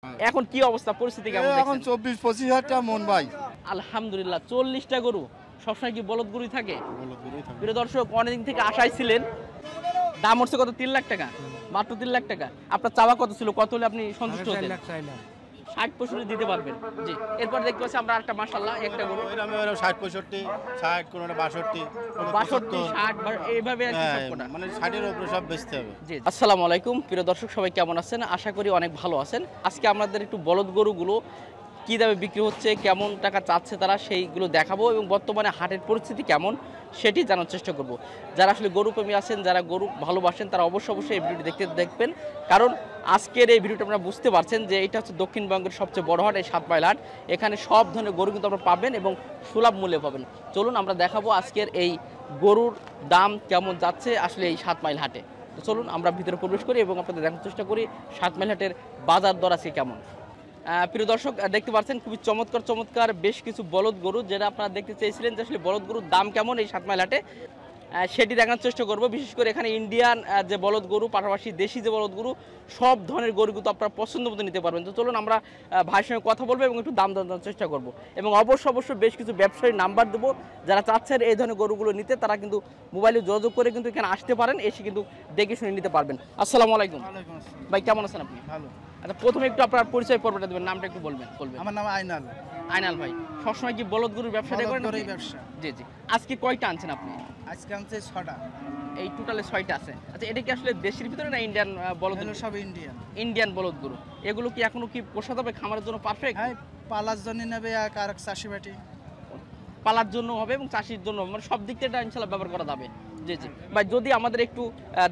এখন কি অবস্থা, পরিস্থিতি কেমন? এখন 24-25 টাকা মন ভাই। আলহামদুলিল্লাহ। 40টা গরু সবসময় কি বলদ গরুই থাকে? প্রিয় দর্শক, অনেকদিন থেকে আশায় ছিলেন। দাম হচ্ছে কত? 3 লাখ টাকা, মাত্র 3 লাখ টাকা। আপনার চাওয়া কত ছিল? কত হলে আপনি সন্তুষ্ট হতেন? 60-65 দিতে পারবেন। জি, এরপর দেখতে পাচ্ছি আমরা একটা মাশাআল্লাহ একটা গরু 60-65, 60 কোন 62, 62, 60 এইভাবে আর কি সবকটা। মানে 60 এর উপরে সব বেচতে হবে। জি, আসসালামু আলাইকুম প্রিয় দর্শক, সবাই কেমন আছেন? আশা করি অনেক ভালো আছেন। আজকে আমাদের একটু বলদ গরুগুলো কী দামে বিক্রি হচ্ছে, কেমন টাকা চাচ্ছে তারা, সেইগুলো দেখাবো এবং বর্তমানে হাটের পরিস্থিতি কেমন সেটি জানার চেষ্টা করব। যারা আসলে গরু প্রেমী আছেন, যারা গরু ভালোবাসেন, তারা অবশ্যই এই ভিডিওটি দেখবেন। কারণ আজকের এই ভিডিওটা আপনারা বুঝতে পারছেন যে এটা হচ্ছে দক্ষিণবঙ্গের সবচেয়ে বড় হাট, এই 7 মাইল হাট। এখানে সব ধরনের গরু কিন্তু আপনারা পাবেন এবং সুলভ মূল্যে পাবেন। চলুন আমরা দেখাবো আজকের এই গরুর দাম কেমন যাচ্ছে আসলে এই 7 মাইল হাটে। তো চলুন আমরা ভিতরে প্রবেশ করি এবং আপনাদের দেখার চেষ্টা করি 7 মাইল হাটের বাজার দর আজকে কেমন। প্রিয় দর্শক, দেখতে পাচ্ছেন খুবই চমৎকার বেশ কিছু বলদ গরু, যেটা আপনারা দেখতে চেয়েছিলেন যে আসলে বলদ গরুর দাম কেমন এই 7 মাইল হাটে, সেটি দেখানোর চেষ্টা করব। বিশেষ করে এখানে ইন্ডিয়ান যে বলদ গরু, পাশাপাশি দেশি যে বলদ গরু, সব ধরনের গরু কিন্তু আপনারা পছন্দ মতো নিতে পারবেন। তো চলুন আমরা ভাইয়ের সঙ্গে কথা বলবো এবং একটু দাম জানার চেষ্টা করব এবং অবশ্যই বেশ কিছু ব্যবসায়ীর নাম্বার দেবো। যারা চাচ্ছেন এই ধরনের গরুগুলো নিতে, তারা কিন্তু মোবাইলে যোগাযোগ করে কিন্তু এখানে আসতে পারেন, এসে কিন্তু দেখে শুনে নিতে পারবেন। আসসালামু আলাইকুম ভাই, কেমন আছেন আপনি? ভালো। আচ্ছা, প্রথমে একটু আপনার পরিচয় পর্বটা দেবেন, নামটা একটু বলবেন। আমার নাম আইনাল। আইনাল ভাই, সবসময় কি বলদ গরুর ব্যবসাটা করেন? ব্যবসা। জি জি। আজকে কয়টা আনছেন আপনি? আজকে আনছে 6টা। এই টোটালে 6টা আছে। আচ্ছা, এটা কি আসলে দেশের ভিতরে না ইন্ডিয়ান বলদ? সব ইন্ডিয়ান। ইন্ডিয়ান বলদ গরু। এগুলো কি এখনো কি পোষা যাবে খামারের জন্য পারফেক্ট? হ্যাঁ, পালার জন্য নেবে আর চাষি বাটি। পালার জন্য হবে এবং চাষির জন্য, মানে সব দিক থেকে ইনশাআল্লাহ ব্যবহার করা যাবে। জি জি ভাই, যদি আমাদের একটু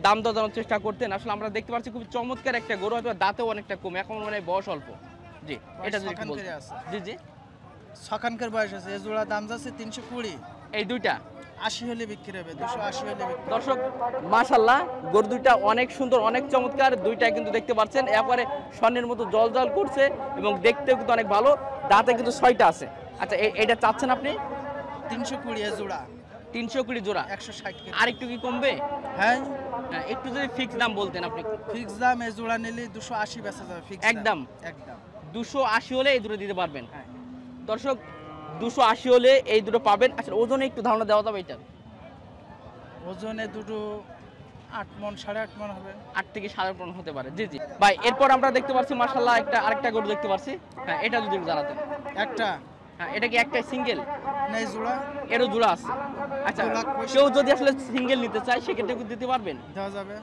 দাম দর জানার চেষ্টা করতেন। আসলে আমরা দেখতে পাচ্ছি খুব চমৎকার একটা গরু, হয়তো দাঁতেও অনেকটা কম, এখন মানে বয়স অল্প। জি, এটা যদি একটু বলতেন। জি জি, 6খানকার বয়স আছে। এই জোড়া দাম যাচ্ছে 320। এই দুইটা 80 হলে বিক্রি হবে, 280 হলে বিক্রি। দর্শক মাশাআল্লাহ, গরু দুইটা অনেক সুন্দর, অনেক চমৎকার। দুইটা কিন্তু দেখতে পাচ্ছেন একবারে স্বর্ণের মতো জল করছে এবং দেখতেও কিন্তু অনেক ভালো। দাঁতে কিন্তু 6টা আছে। আচ্ছা, এটা চাচ্ছেন আপনি 320 জোড়া? 320 জোড়া, 160। আর একটু কি কমবে? হ্যাঁ, একটু যদি ফিক্স দাম বলতেন আপনি। ফিক্স দাম এই জোড়া নিলে 280 বেচা যাবে। ফিক্স একদম 280 হলে এই দুটো দিতে পারবেন। হ্যাঁ দর্শক, 280 হলে এই দুটো পাবেন। আচ্ছা, ওজনে একটু ধারণা দেওয়া যাবে এটা? ওজনে দুটো 8 মণ 8.5 মণ হবে। 8 থেকে 8.5 মণ হতে পারে। জি জি ভাই, এরপর আমরা দেখতে পাচ্ছি মাশাআল্লাহ আরেকটা গরু দেখতে পাচ্ছি। হ্যাঁ, এটা যদি একটু জানাতেন। একটা। হ্যাঁ, এটা কি একটাই সিঙ্গেল? না, এই জোড়া। এরও জোড়া আছে। আচ্ছা, কেউ যদি আসলে সিঙ্গেল নিতে চায় সেক্ষেত্রে দিতে পারবেন? দেওয়া যাবে।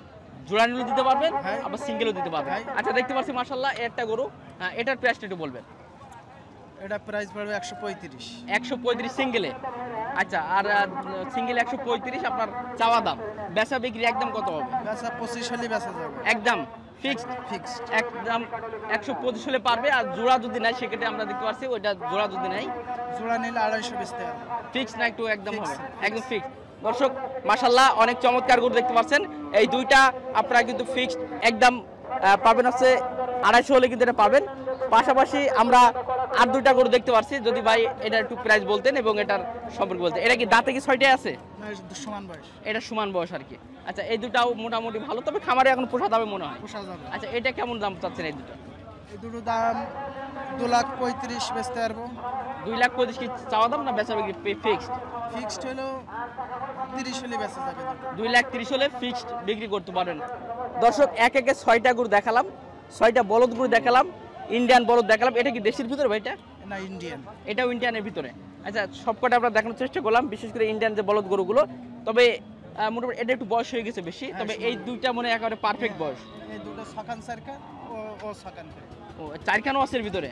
জোড়া নিলেও দিতে পারবেন, হ্যাঁ, আবার সিঙ্গেলও দিতে পারবেন। আচ্ছা, দেখতে পাচ্ছি মাশাআল্লাহ একটা গরু। হ্যাঁ, এটার প্রাইসটা একটু বলবেন। এটা প্রাইস পড়বে 135। 135 সিঙ্গেলে। আচ্ছা, আর সিঙ্গেল 135 আপনার চাওয়া দাম। বেচা বিক্রি একদম কত হবে? বেচা 25 হলে বেচা যাবে। একদম ফিক্সড? একদম 125 হলে পারবে। আর জোড়া যদি নাই সেক্ষেত্রে আমরা দেখতে পাচ্ছি ওইটা জোড়া যদি নাই, জোড়া নিলে 250 বেচতে হবে। ফিক্সড না একটু একদম হবে? একদম ফিক্সড। দর্শক মাশাআল্লাহ, অনেক চমৎকার গরু দেখতে পাচ্ছেন। এই দুইটা আপনারা কিন্তু ফিক্সড একদম পাবেন হচ্ছে 250 হলে কিন্তু এটা পাবেন। পাশাপাশি আমরা আর দুইটা গরু দেখতে পাচ্ছি, যদি ভাই এটা একটু প্রাইস বলতেন এবং এটার সম্পর্কে বলতেন। এটা কি দাঁতে কি 6টাই আছে? না, সমান বয়স। এটা সমান বয়স আর কি। আচ্ছা, এই দুটাও মোটামুটি ভালো, তবে খামারে এখন পোষা যাবে মনে হয়। পোষা যাবে। আচ্ছা, এটা কেমন দাম চাচ্ছেন এই দুটো? এই দুটো দাম 2,35,000 বেচতে পারবো। 2,35,000 কি চাওয়া দাম না বেচা বিক্রি ফিক্সড? ফিক্সড হলো 30 হলে বেচা যাবে। 2,30,000 হলে ফিক্সড বিক্রি করতে পারেন। দর্শক, একে 6টা গরু দেখালাম, 6টা বলদ গরু দেখালাম, ইন্ডিয়ান বলদ দেখালাম। এটা কি দেশের ভিতরে ভাই? এটা না, ইন্ডিয়ান। এটাও ইন্ডিয়ানের ভিতরে। আচ্ছা, সবকটা আমরা দেখানোর চেষ্টা করলাম, বিশেষ করে ইন্ডিয়ান যে বলদ গরুগুলো। তবে মোটামুটি এটা একটু বয়স হয়ে গেছে বেশি, তবে এই দুইটা মনে একেবারে পারফেক্ট বয়স। এই দুটো 6খান 4খান ও 6খান। ও, 4খানও আছে এর ভিতরে?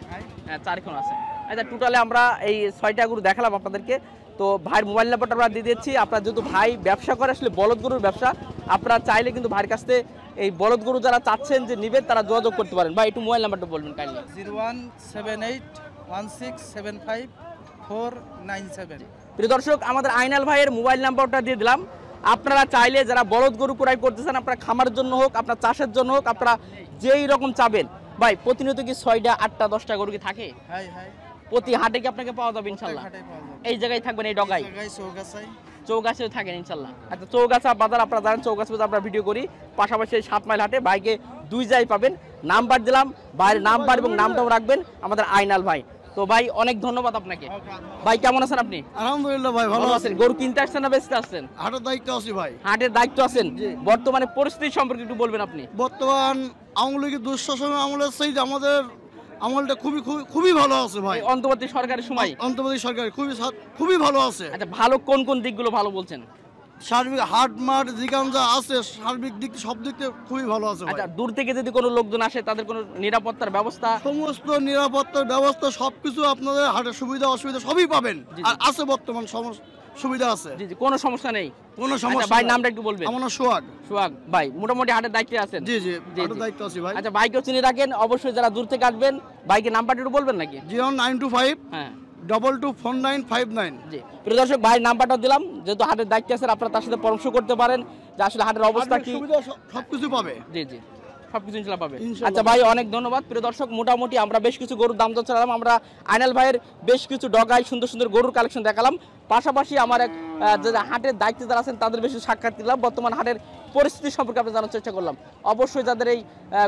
হ্যাঁ, 4খান আছে। আচ্ছা, টোটালে আমরা এই 6টা গরু দেখালাম আপনাদেরকে। তো ভাইয়ের মোবাইল নাম্বারটা আমরা দিয়ে দিচ্ছি। আপনারা যেহেতু ভাই ব্যবসা করে আসলে বলদ গরুর ব্যবসা, আপনারা চাইলে কিন্তু ভাইয়ের কাছ থেকে এই বলদ গরু যারা চাচ্ছেন যে নেবেন, তারা যোগাযোগ করতে পারেন। ভাই একটু মোবাইল নাম্বারটা বলবেন কাইন্ডলি। 01781675,497। প্রিয় দর্শক, আমাদের আইনাল ভাইয়ের মোবাইল নাম্বারটা দিয়ে দিলাম। আপনারা চাইলে যারা বলদ গরু ক্রয় করতেছেন, আপনারা খামারের জন্য হোক, আপনার চাষের জন্য হোক, আপনারা যেই রকম চাবেন। ভাই, প্রতিনিয়ত কি 6টা 8টা 10টা গরু কি থাকে? হ্যাঁ হ্যাঁ, প্রতি হাটে কি আপনাকে পাওয়া যাবে ইনশাআল্লাহ? এই জায়গায় থাকবেন, এই ডগায়? চৌগাছেও থাকেন ইনশাল্লাহ। আচ্ছা, চৌগাছা বাজার আপনারা জানেন, চৌগাছা বাজার আমরা ভিডিও করি, পাশাপাশি এই 7 মাইল হাটে বাইকে 2 জায়গায় পাবেন। নাম্বার দিলাম, বাইরের নাম্বার এবং নামটাও রাখবেন, আমাদের আইনাল ভাই। তো ভাই অনেক ধন্যবাদ আপনাকে। ভাই কেমন আছেন আপনি? আলহামদুলিল্লাহ ভাই, ভালো আছেন? গরু কিনতে আসছেন না বেচতে আসছেন? হাটের দায়িত্ব আছি ভাই। হাটের দায়িত্ব আছেন। বর্তমানে পরিস্থিতি সম্পর্কে একটু বলবেন আপনি। বর্তমান আওয়ামী লীগের দুঃশাসন আমলের সেই আমাদের আমলটা খুবই ভালো আছে ভাই। এই অন্তর্বর্তী সরকারের সময় অন্তর্বর্তী সরকার খুবই ভালো আছে। আচ্ছা, ভালো কোন কোন দিকগুলো ভালো বলছেন? সার্বিক হাট মাঠ যেখান যা আছে সার্বিক দিক সব দিক থেকে খুবই ভালো আছে ভাই। আচ্ছা, দূর থেকে যদি কোনো লোকজন আসে তাদের কোনো নিরাপত্তার ব্যবস্থা? সমস্ত নিরাপত্তার ব্যবস্থা সবকিছু আপনাদের হাটের সুবিধা অসুবিধা সবই পাবেন, আর আছে বর্তমান সুবিধা আছে। জি জি, কোনো সমস্যা নেই। কোনো আচ্ছা সমস্যা ভাই, নাই। নামটা একটু বলবেন। আমার নাম সোহাগ। সোহাগ ভাই, মোটামুটি হাটের দায়িত্বে আছেন? জি জি, জি, হাটের জি। দায়িত্ব আছি ভাই। আচ্ছা, বাইকেও চিনে রাখেন অবশ্যই, যারা দূর থেকে আসবেন বাইকের নাম্বারটা একটু বলবেন নাকি? 0925 হ্যাঁ 224959। জি, প্রিয় দর্শক, ভাইয়ের নাম্বারটা দিলাম, যেহেতু হাটের দায়িত্বে আছেন আপনারা তার সাথে পরামর্শ করতে পারেন যে আসলে হাটের অবস্থা কি। সুবিধা সবকিছু পাবে। জি জি, সবকিছু ইনশাল্লাহ পাবে। ইনশাল্লাহ। আচ্ছা ভাই, অনেক ধন্যবাদ। প্রিয় দর্শক, মোটামুটি আমরা বেশ কিছু গরুর দাম জানলাম, আমরা আইনাল ভাইয়ের বেশ কিছু ডগায় সুন্দর সুন্দর গরুর কালেকশন দেখালাম, পাশাপাশি আমার এক যারা হাটের দায়িত্বে যারা আছেন তাদের বেশি সাক্ষাৎ দিলাম, বর্তমান হাটের পরিস্থিতি সম্পর্কে আমরা জানার চেষ্টা করলাম। অবশ্যই যাদের এই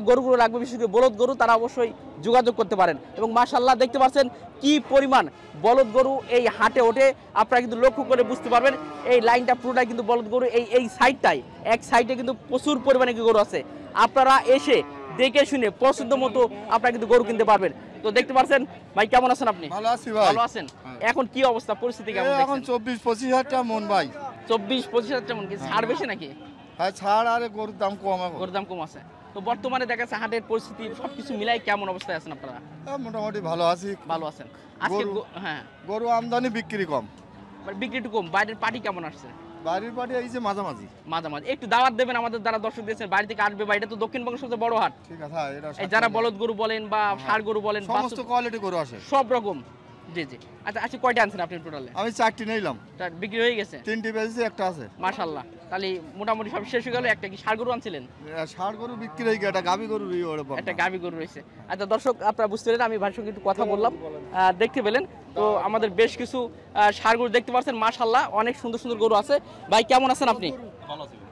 গরুগুলো লাগবে, বিশেষ করে বলদ গরু, তারা অবশ্যই যোগাযোগ করতে পারেন। এবং মাশাআল্লাহ দেখতে পাচ্ছেন কি পরিমাণ বলদ গরু এই হাটে ওঠে, আপনারা কিন্তু লক্ষ্য করে বুঝতে পারবেন। এই লাইনটা পুরোটাই কিন্তু বলদ গরু, এই সাইডটাই, এক সাইডে কিন্তু প্রচুর পরিমাণে গরু আছে। আপনারা এসে দেখে শুনে পছন্দ মতো আপনারা কিন্তু গরু কিনতে পারবেন। তো দেখতে পাচ্ছেন ভাই, কেমন আছেন আপনি? ভালো আছি ভাই। ভালো আছেন? এখন কি অবস্থা, পরিস্থিতি কেমন? এখন 24-25 হাজার টাকা মন ভাই। 24-25 হাজার কেমন কি ছাড় বেশি নাকি? হ্যাঁ ছাড়, আরে গরুর দাম কম এখন। গরুর দাম কম আছে। তো বর্তমানে দেখা যাচ্ছে হাটের পরিস্থিতি সবকিছু মিলাই কেমন অবস্থায় আছেন আপনারা? মোটামুটি ভালো আছি। ভালো আছেন? আজকে হ্যাঁ, গরু আমদানি বিক্রি কম, মানে বিক্রি একটু কম। বাইরের পার্টি কেমন আসছে? বাড়ির পাটি এই যে মাঝামাঝি। মাঝামাঝি একটু দাওয়াত দেবেন আমাদের যারা দর্শক দিয়েছেন, বাড়ি থেকে আসবে, বাড়িটা তো দক্ষিণবঙ্গের সবচেয়ে বড় হাট। ঠিক আছে, হ্যাঁ, এটা এই যারা বলদ গরু বলেন বা ষাঁড় গরু বলেন, সমস্ত কোয়ালিটি গরু আসে, সব রকম। জি জি। আচ্ছা, আজকে কয়টা আনছেন আপনি টোটালে? আমি 4টি নিলাম, বিক্রি হয়ে গেছে? 3টি বেজেছি, একটা আছে। মাশাআল্লাহ, তাহলে মোটামুটি সব শেষ হয়ে গেল। একটা কি ষাঁড় গরু আনছিলেন? ষাড় গরু বিক্রি হয়ে গেছে, একটা গাভী গরু একটা গাভী গরু রয়েছে। আচ্ছা দর্শক, আপনারা বুঝতে পেরেন, আমি ভাইয়ের সঙ্গে একটু কথা বললাম, দেখতে পেলেন। তো আমাদের বেশ কিছু ষাঁড় গরু দেখতে পাচ্ছেন, মাশাআল্লাহ অনেক সুন্দর সুন্দর গরু আছে। ভাই কেমন আছেন আপনি?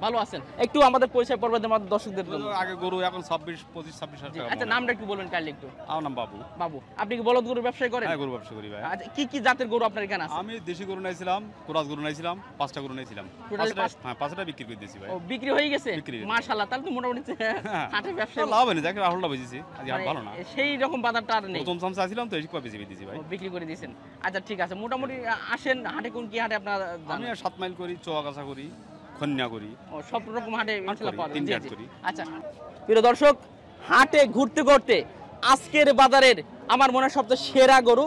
ভালো আছেন? একটু আমাদের পরিচয় পর্ব দেন আমাদের দর্শকদের জন্য। আগে গরু এখন 26-25 হাজার টাকা। আচ্ছা, নামটা একটু বলবেন কাইন্ডলি একটু। আমার নাম বাবু। বাবু, আপনি কি বলদ গরুর ব্যবসা করেন? হ্যাঁ, গরু ব্যবসা করি ভাই। আচ্ছা, কি কি জাতের গরু আপনার এখানে আছে? আমি দেশি গরু নাইছিলাম, কোরাস গরু নাইছিলাম, 5টা গরু নাইছিলাম। Total হ্যাঁ, 5টা বিক্রি করে দিয়েছি ভাই। ও, বিক্রি হয়ে গেছে? বিক্রি হয়ে গেছে। মাশাআল্লাহ, তাহলে তো মোটামুটি হ্যাঁ, হাটের ব্যবসা লাভ হয়নি, দেখে রাহুলটা বেঁচেছি, আজ আর ভালো না। সেই রকম বাজারটা আর নেই। প্রথম চামচা ছিলাম তো, এই কয় বেঁচে দিয়েছি ভাই। ও, বিক্রি করে দিয়েছেন। আচ্ছা ঠিক আছে, মোটামুটি আসেন হাটে, কোন কি হাটে আপনার? আমি আর 7 মাইল করি, চৌগাছা করি, খন্যা করি। ও, সব রকম হাটে ইনশাআল্লাহ পাওয়া তিনটে যায়। হাট জি, জি। করি। আচ্ছা প্রিয় দর্শক, হাটে ঘুরতে ঘুরতে আজকের বাজারের আমার মনে হয় সবচেয়ে সেরা গরু,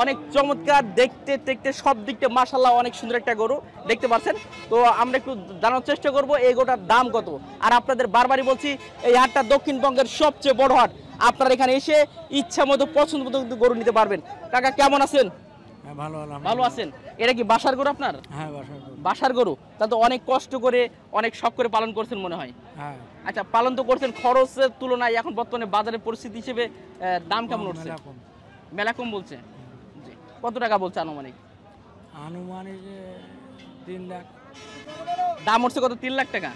অনেক চমৎকার, দেখতে দেখতে সব দিকটা মাশাআল্লাহ অনেক সুন্দর একটা গরু দেখতে পাচ্ছেন। তো আমরা একটু জানার চেষ্টা করব এই গরুটার দাম কত। আর আপনাদের বারবারই বলছি, এই হাটটা দক্ষিণবঙ্গের সবচেয়ে বড় হাট। আপনারা এখানে এসে ইচ্ছা মতো পছন্দ মতো গরু নিতে পারবেন। কাকা কেমন আছেন? হ্যাঁ ভালো, ভালো আছেন? এটা কি বাসার গরু আপনার? হ্যাঁ বাসার গরু। বাসার গরু, তা তো অনেক কষ্ট করে অনেক শখ করে পালন করছেন মনে হয়। হ্যাঁ আচ্ছা, পালন তো করছেন, খরচের তুলনায় এখন বর্তমানে বাজারের পরিস্থিতি হিসেবে দাম কেমন উঠছে? মেলা কম বলছে। জি, কত টাকা বলছে আনুমানিক? আনুমানিক 3 লাখ দাম উঠছে কত? 3 লাখ টাকা?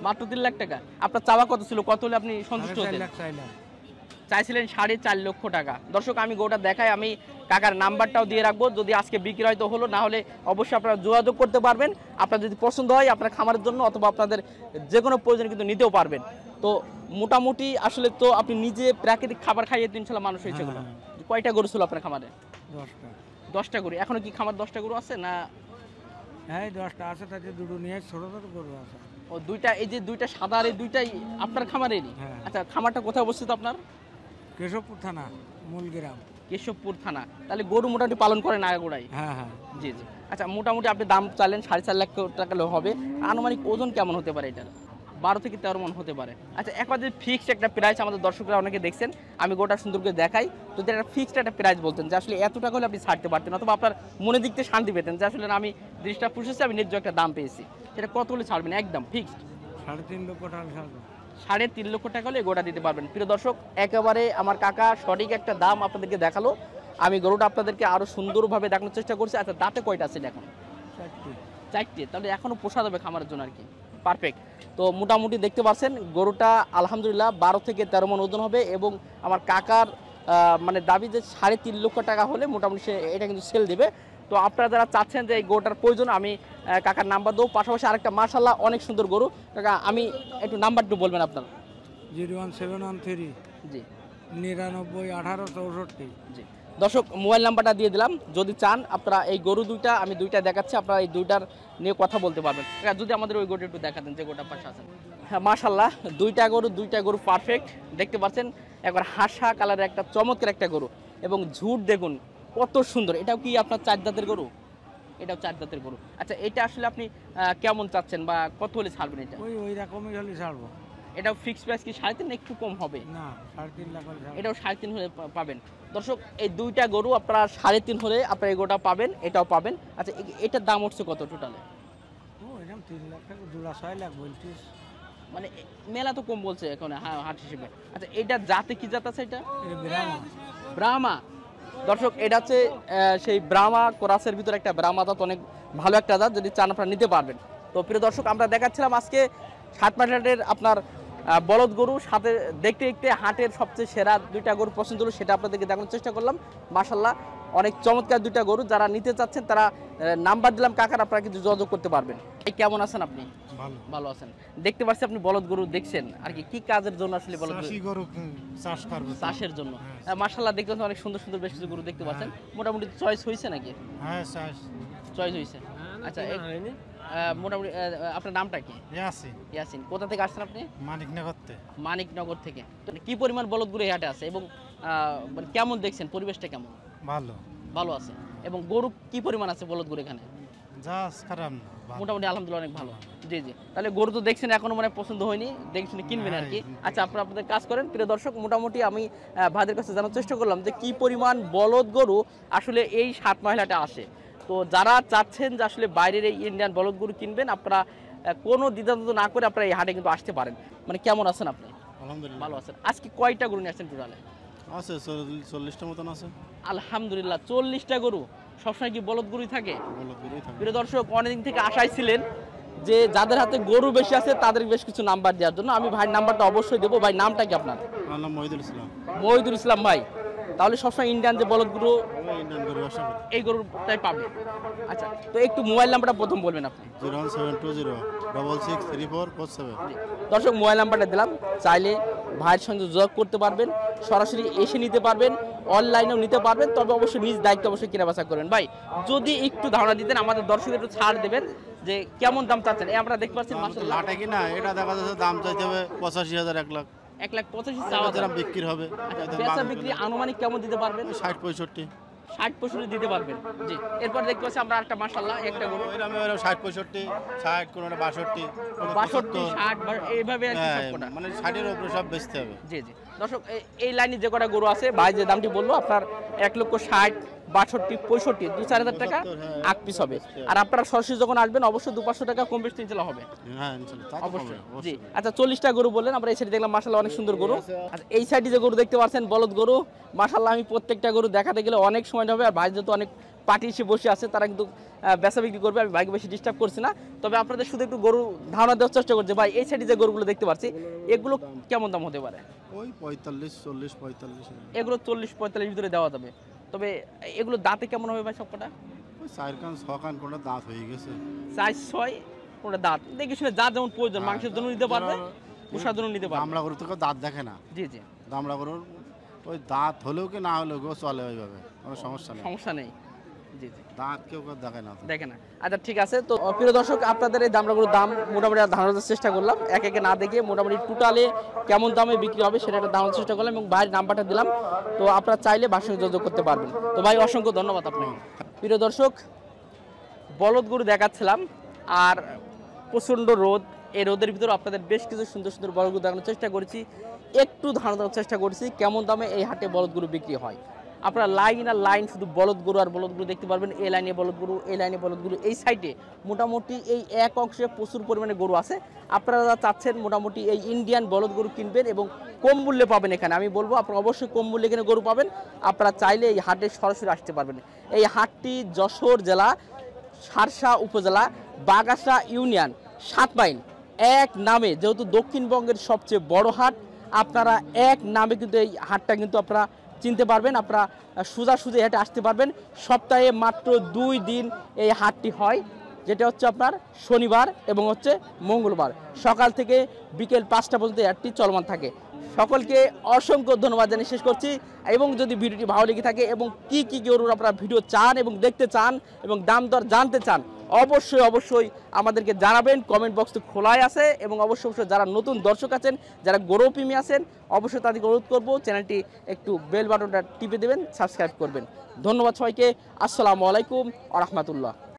মাত্র 3 লাখ টাকা? আপনার চাওয়া কত ছিল? কত হলে আপনি সন্তুষ্ট হতেন? চাইছিলেন 4.5 লক্ষ টাকা। দর্শক, আমি গোটা দেখাই, আমি কাকার নাম্বারটাও দিয়ে রাখবো, যদি আজকে বিক্রি হয় তো হলো, না হলে অবশ্যই আপনারা যোগাযোগ করতে পারবেন। আপনার যদি পছন্দ হয় আপনার খামারের জন্য অথবা আপনাদের যে কোনো প্রয়োজন কিন্তু নিতেও পারবেন। তো মোটামুটি আসলে তো আপনি নিজে প্রাকৃতিক খাবার খাইয়ে তো ইনশাল্লাহ মানুষ হয়েছে। কয়টা গরু ছিল আপনার খামারে? 10টা গরু। এখনো কি খামার 10টা গরু আছে না? হ্যাঁ 10টা আছে, তাতে দুটো নিয়ে ছোট ছোট গরু আছে। ও, দুইটা, এই যে দুইটা সাদা আর এই দুইটাই আপনার খামারেরই? আচ্ছা, খামারটা কোথায় অবস্থিত আপনার? কেশবপুর থানা, মূলগ্রাম। কেশবপুর থানা। তাহলে গরু মোটামুটি পালন করেন আগাগোড়াই? হ্যাঁ হ্যাঁ। জি জি। আচ্ছা, মোটামুটি আপনি দাম চাইলেন 4.5 লাখ টাকা হবে, আনুমানিক ওজন কেমন হতে পারে এটার? 12 থেকে 13 মন হতে পারে। আচ্ছা, একবারে ফিক্সড একটা প্রাইস, আমাদের দর্শকরা অনেকে দেখছেন, আমি গোটা সুন্দর করে দেখাই, যদি একটা ফিক্সড একটা প্রাইস বলতেন যে আসলে এত টাকা হলে আপনি ছাড়তে পারতেন, অথবা আপনার মনে দিক থেকে শান্তি পেতেন যে আসলে আমি জিনিসটা পুষেছি, আমি ন্যায্য একটা দাম পেয়েছি, সেটা কত হলে ছাড়বেন একদম ফিক্সড? 3.5 লক্ষ টাকা ছাড়বে। 3.5 লক্ষ টাকা হলে গোটা দিতে পারবেন। প্রিয় দর্শক, একেবারে আমার কাকা সঠিক একটা দাম আপনাদেরকে দেখালো। আমি গরুটা আপনাদেরকে আরো সুন্দরভাবে দেখানোর চেষ্টা করছি। আচ্ছা, দাঁতে কয়টা আছে এখন? 4টে, তাহলে এখনো পোষা যাবে খামারের জন্য আর কি। পারফেক্ট। তো মোটামুটি দেখতে পাচ্ছেন গরুটা আলহামদুলিল্লাহ 12 থেকে 13 মণ ওজন হবে এবং আমার কাকার মানে দাবি যে 3.5 লক্ষ টাকা হলে মোটামুটি সে এটা কিন্তু সেল দেবে। তো আপনারা যারা চাচ্ছেন যে এই গরুটার প্রয়োজন, আমি কাকার নাম্বার দেবো। পাশাপাশি আরেকটা মাশাআল্লাহ অনেক সুন্দর গরু। কাকা আমি একটু নাম্বার একটু বলবেন আপনার। 01713 জি 99 18 64। জি দর্শক মোবাইল নাম্বারটা দিয়ে দিলাম, যদি চান আপনারা এই গরু দুইটা আমি দুইটা দেখাচ্ছি, আপনারা এই দুইটার নিয়ে কথা বলতে পারবেন। যদি আমাদের ওই গরুটা একটু দেখাতেন যে গরুটার পাশে আছেন। হ্যাঁ মাশাআল্লাহ দুইটা গরু পারফেক্ট। দেখতে পাচ্ছেন একবার হাসা কালারের একটা চমৎকার একটা গরু এবং ঝুট দেখুন কত সুন্দর। এটাও কি আপনার 4 দাঁতের গরু? এটাও 4 দাঁতের গরু। আচ্ছা এটা আসলে আপনি কেমন চাচ্ছেন বা কত হলে ছাড়বেন এটা? ওই রকমই হলে ছাড়বো। এটাও ফিক্সড প্রাইস কি 3.5 না একটু কম হবে? না 3.5 লাখ হলে ছাড়বো। এটাও 3.5 হলে পাবেন। দর্শক এই দুইটা গরু আপনারা 3.5 হলে আপনারা এগোটা পাবেন, এটাও পাবেন। আচ্ছা এটার দাম উঠছে কত টোটালে? ও এরকম 3 লাখ টাকা, 2.6 লাখ বলছিস। মানে মেলা তো কম বলছে এখন হাট হিসেবে। আচ্ছা এটা জাতে কি জাত আছে? এটা ব্রাহ্মা। দর্শক এটা হচ্ছে সেই ব্রাহ্মা ক্রসের ভিতরে একটা ব্রাহ্মা জাত, অনেক ভালো একটা জাত, যদি চান আপনারা নিতে পারবেন। তো প্রিয় দর্শক আমরা দেখাচ্ছিলাম আজকে সাতমাইল আপনার বলদ গরু, সাথে দেখতে দেখতে হাটের সবচেয়ে সেরা দুইটা গরু পছন্দ হলো সেটা আপনাদেরকে দেখানোর চেষ্টা করলাম। মাশাআল্লাহ অনেক চমৎকার দুইটা গরু, যারা নিতে চাচ্ছেন তারা নাম্বার দিলাম কাকার, আপনারা কিন্তু যোগাযোগ করতে পারবেন। এই কেমন আছেন আপনি? ভালো আছেন। দেখতে পাচ্ছি আপনি বলদ গরু দেখছেন আর কি কাজের জন্য আসলে বলদ গরু চাষ করবে, চাষের জন্য। মাশাআল্লাহ দেখতে পাচ্ছেন অনেক সুন্দর সুন্দর বেশ কিছু গরু দেখতে পাচ্ছেন। মোটামুটি চয়েস হয়েছে নাকি? হ্যাঁ চয়েস হয়েছে। আচ্ছা মোটামুটি আপনার নামটা কি? ইয়াসিন। কোথা থেকে আসছেন আপনি? মানিকনগর থেকে। তো কি পরিমাণ বলদ গরু এই হাটে আছে এবং মানে কেমন দেখছেন, পরিবেশটা কেমন? ভালো আছে। এবং গরু কি পরিমাণ আছে বলদ গরু এখানে? মোটামুটি আলহামদুলিল্লাহ অনেক ভালো। জি জি, তাহলে গরু তো দেখছেন এখনো মানে পছন্দ হয়নি, দেখে শুনে কিনবেন আর কি। আচ্ছা আপনারা আপনাদের কাজ করেন। প্রিয় দর্শক মোটামুটি আমি ভাইদের কাছে জানার চেষ্টা করলাম যে কি পরিমাণ বলদ গরু আসলে এই 7 মাইলহাটে আসে। তো যারা চাচ্ছেন যে আসলে বাইরের এই ইন্ডিয়ান বলদ গরু কিনবেন, আপনারা কোনো দ্বিধাদ্বন্দ্ব না করে আপনারা এই হাটে কিন্তু আসতে পারেন। মানে কেমন আছেন আপনি? আলহামদুলিল্লাহ ভালো আছেন। আজকে কয়টা গরু নিয়ে আসছেন টোটালে? আছে 40টা মতন আছে। আলহামদুলিল্লাহ 40টা গরু। সবসময় কি বলদ গরুই থাকে? বলদ গরুই থাকে। প্রিয় দর্শক অনেকদিন থেকে আশায় ছিলেন যে যাদের হাতে গরু বেশি আছে তাদের বেশ কিছু নাম্বার দেওয়ার জন্য। আমি ভাইয়ের নাম্বারটা অবশ্যই দেবো। ভাই নামটা কি আপনার? আমার নাম মহিদুল ইসলাম। মহিদুল ইসলাম ভাই। তাহলে সবসময় ইন্ডিয়ান যে বলদ গরু ইন্ডিয়ান গরু আশা করি এই গরুটাই পাবে। আচ্ছা তো একটু মোবাইল নাম্বারটা প্রথম বলবেন আপনি। 01720663447। দর্শক মোবাইল নাম্বারটা দিলাম, চাইলে ভাইয়ের সঙ্গে যোগাযোগ করতে পারবেন, সরাসরি এসে নিতে পারবেন, অনলাইনেও নিতে পারবেন। তবে অবশ্যই নিজ দায়িত্ব অবশ্যই কেনা বেচা করবেন। ভাই যদি একটু ধারণা দিতেন আমাদের দর্শকের একটু ছাড় দেবেন যে কেমন দাম চাচ্ছেন। এই আমরা দেখতে পাচ্ছি মাশাআল্লাহ লাটে কি না, এটা দেখা যাচ্ছে দাম চাইতে হবে 85,000 1 লাখ। 1,85,000 চাওয়া দাম বিক্রি হবে। বেচা বিক্রি আনুমানিক কেমন দিতে পারবেন? 60-65 60-65 দিতে পারবেন। জি এরপর দেখতে পাচ্ছি আমরা একটা মাশাআল্লাহ একটা গরু 60-65 60 কোনটা 62 62 60 এইভাবে আর কি সবকটা মানে 60 এর উপরে সব বেচতে হবে। জি জি দর্শক এই লাইনে যে কটা গরু আছে ভাই যে দামটি বললো আপনার 1,60,000 62 65 2-4 টাকা আগ পিস হবে। আর আপনারা সরাসরি যখন আসবেন অবশ্যই 200-500 টাকা কম বেশি ইনশাআল্লাহ হবে। হ্যাঁ ইনশাআল্লাহ অবশ্যই। জি আচ্ছা 40টা গরু বললেন, আমরা এই সাইডে দেখলাম মাশাআল্লাহ অনেক সুন্দর গরু। আচ্ছা এই সাইডে যে গরু দেখতে পাচ্ছেন বলদ গরু, মাশাআল্লাহ আমি প্রত্যেকটা গরু দেখাতে গেলে অনেক সময় হবে। আর ভাই যেহেতু অনেক পার্টি এসে বসে আছে তারা কিন্তু বেচা বিক্রি করবে, আমি ভাইকে বেশি ডিস্টার্ব করছি না। তবে আপনাদের শুধু একটু গরু ধারণা দেওয়ার চেষ্টা করছে। ভাই এই সাইডে যে গরুগুলো দেখতে পাচ্ছি এগুলো কেমন দাম হতে পারে? ওই 45 40 45 এগুলো 40-45 ভিতরে দেওয়া যাবে। তবে এগুলো দাঁতে কেমন হবে ভাই সবকটা? ওই 4 কান 6 কান কোনটা দাঁত হয়ে গেছে। 4-6 কোনটা দাঁত দেখে শুনে যা যেমন প্রয়োজন, মাংসের জন্য নিতে পারবে, পোষার জন্য নিতে পারবে। দামড়া গরু তো দাঁত দেখে না। জি জি দামড়া গরুর ওই দাঁত হলেও কি না হলেও চলে ওইভাবে, কোনো সমস্যা নেই। সমস্যা নেই। জি জি দাঁত কেউ দেখে না, দেখে না। আচ্ছা ঠিক আছে। তো প্রিয় দর্শক আপনাদের এই দামগুলোর দাম মোটামুটি ধারণার চেষ্টা করলাম, এক একে না দেখে মোটামুটি টোটালে কেমন দামে বিক্রি হবে সেটা একটা ধারণার চেষ্টা করলাম এবং ভাইয়ের নাম্বারটা দিলাম। তো আপনারা চাইলে ভাইয়ের সঙ্গে যোগাযোগ করতে পারবেন। তো ভাই অসংখ্য ধন্যবাদ আপনাকে। প্রিয় দর্শক বলদ গরু দেখাচ্ছিলাম আর প্রচণ্ড রোদ, এই রোদের ভিতরে আপনাদের বেশ কিছু সুন্দর সুন্দর বলদ গরু দেখানোর চেষ্টা করেছি, একটু ধারণা দেওয়ার চেষ্টা করছি কেমন দামে এই হাটে বলদ গরু বিক্রি হয়। আপনারা লাইন আর লাইন শুধু বলদ গরু আর বলদ গরু দেখতে পারবেন। এই লাইনে বলদ গরু, এই লাইনে বলদ গরু, এই সাইডে মোটামুটি এই এক অংশে প্রচুর পরিমাণে গরু আছে। আপনারা যা চাচ্ছেন মোটামুটি এই ইন্ডিয়ান বলদ গরু কিনবেন এবং কম মূল্যে পাবেন এখানে, আমি বলবো আপনারা অবশ্যই কম মূল্যে এখানে গরু পাবেন। আপনারা চাইলে এই হাটে সরাসরি আসতে পারবেন। এই হাটটি যশোর জেলা সারসা উপজেলা বাগাসা ইউনিয়ন 7 মাইল এক নামে, যেহেতু দক্ষিণবঙ্গের সবচেয়ে বড় হাট, আপনারা এক নামে কিন্তু এই হাটটা কিন্তু আপনারা চিনতে পারবেন। আপনারা সোজাসুজি হাটে আসতে পারবেন। সপ্তাহে মাত্র 2 দিন এই হাটটি হয়, যেটা হচ্ছে আপনার শনিবার এবং হচ্ছে মঙ্গলবার। সকাল থেকে বিকেল 5টা পর্যন্ত হাটটি চলমান থাকে। সকলকে অসংখ্য ধন্যবাদ জানিয়ে শেষ করছি। এবং যদি ভিডিওটি ভালো লেগে থাকে এবং কি গরুর আপনারা ভিডিও চান এবং দেখতে চান এবং দাম দর জানতে চান, অবশ্যই আমাদেরকে জানাবেন। কমেন্ট বক্স তো খোলাই আছে। এবং অবশ্যই যারা নতুন দর্শক আছেন, যারা গরুপ্রেমী আছেন, অবশ্যই তাদেরকে অনুরোধ করবো চ্যানেলটি একটু বেল বাটনটা টিপে দেবেন, সাবস্ক্রাইব করবেন। ধন্যবাদ সবাইকে। আসসালামু আলাইকুম ওয়া রাহমাতুল্লাহ।